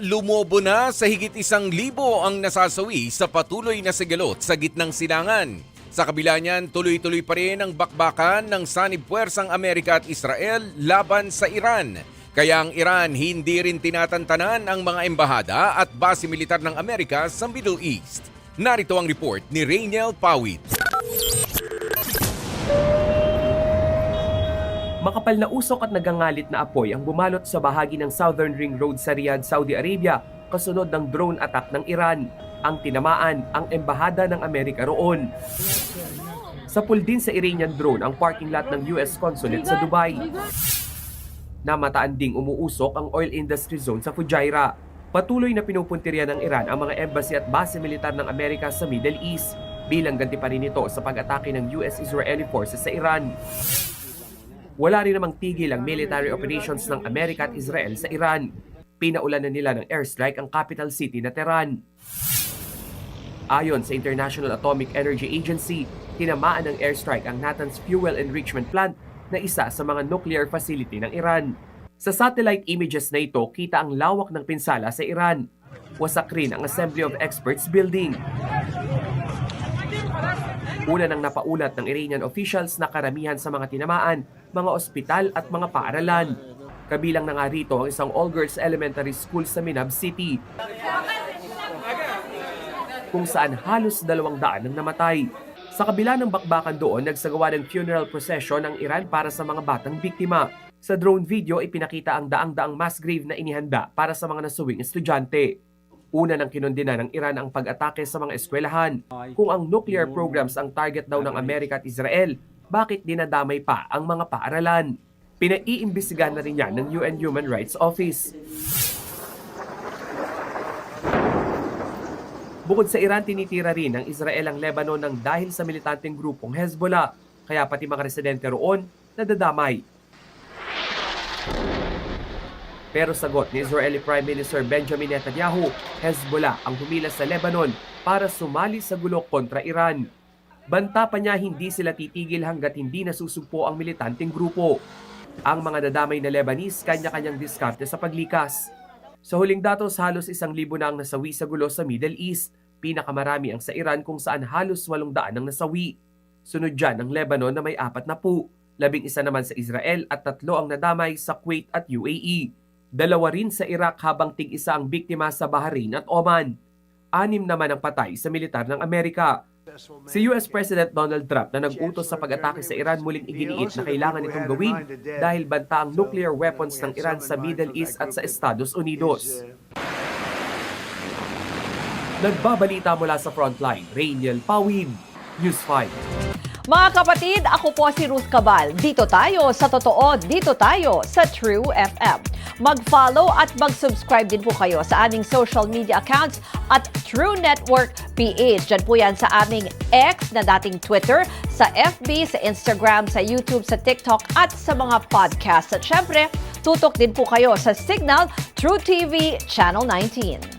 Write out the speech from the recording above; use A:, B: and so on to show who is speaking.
A: Lumobo na sa higit 1,000 ang nasasawi sa patuloy na sigalot sa gitnang silangan. Sa kabila niyan, tuloy-tuloy pa rin ang bakbakan ng sanib puwersang Amerika at Israel laban sa Iran. Kaya ang Iran hindi rin tinatantanan ang mga embahada at base militar ng Amerika sa Middle East. Narito ang report ni Rainiel Pawit.
B: Makapal na usok at nagangalit na apoy ang bumalot sa bahagi ng Southern Ring Road sa Riyadh, Saudi Arabia kasunod ng drone attack ng Iran. Ang tinamaan ang embahada ng Amerika roon. Sapul din sa Iranian drone ang parking lot ng US Consulate sa Dubai. Namataan ding umuusok ang oil industry zone sa Fujairah. Patuloy na pinupuntirya ng Iran ang mga embassy at base militar ng Amerika sa Middle East bilang ganti pa rin ito sa pag-atake ng US-Israeli forces sa Iran. Wala rin namang tigil ang military operations ng Amerika at Israel sa Iran. Pinaulanan nila ng airstrike ang capital city na Tehran. Ayon sa International Atomic Energy Agency, tinamaan ng airstrike ang Natanz Fuel Enrichment Plant na isa sa mga nuclear facility ng Iran. Sa satellite images na ito, kita ang lawak ng pinsala sa Iran. Wasak rin ang Assembly of Experts building. Una nang napaulat ng Iranian officials na karamihan sa mga tinamaan, mga ospital at mga paaralan. Kabilang na nga rito ang isang all-girls elementary school sa Minab City, kung saan halos 200 ang namatay. Sa kabila ng bakbakan doon, nagsagawa ng funeral procession ng Iran para sa mga batang biktima. Sa drone video, ipinakita ang daang-daang mass grave na inihanda para sa mga nasuwing estudyante. Una nang kinondena ng Iran ang pag-atake sa mga eskwelahan. Kung ang nuclear programs ang target daw ng Amerika at Israel, bakit dinadamay pa ang mga paaralan? Pinaiimbestigahan na rin yan ng UN Human Rights Office. Bukod sa Iran, tinitira rin ng Israel ang Lebanon ng dahil sa militanteng grupong Hezbollah, kaya pati mga residente roon nadadamay. Pero sagot ni Israeli Prime Minister Benjamin Netanyahu, Hezbollah ang humila sa Lebanon para sumali sa gulo kontra Iran. Banta pa niya hindi sila titigil hanggat hindi nasusugpo ang militanteng grupo. Ang mga nadamay na Lebanese kanya-kanyang diskarte sa paglikas. Sa huling datos, halos 1,000 na ang nasawi sa gulo sa Middle East. Pinakamarami ang sa Iran kung saan halos 800 ang nasawi. Sunod dyan ang Lebanon na may 40, 11 naman sa Israel at 3 ang nadamay sa Kuwait at UAE. 2 rin sa Iraq habang tig-1 ang biktima sa Bahrain at Oman. 6 naman ang patay sa militar ng Amerika. Si US President Donald Trump na nag-utos sa pag-atake sa Iran muling iginiit na kailangan itong gawin dahil banta ang nuclear weapons ng Iran sa Middle East at sa Estados Unidos. Nagbabalita mula sa frontline, Rainiel Pawid, News 5.
C: Mga kapatid, ako po si Ruth Cabal. Dito tayo sa totoo, dito tayo sa True FM. Mag-follow at mag-subscribe din po kayo sa aming social media accounts at True Network PH. Diyan po yan sa aming X na dating Twitter, sa FB, sa Instagram, sa YouTube, sa TikTok at sa mga podcast. At syempre, tutok din po kayo sa Signal True TV Channel 19.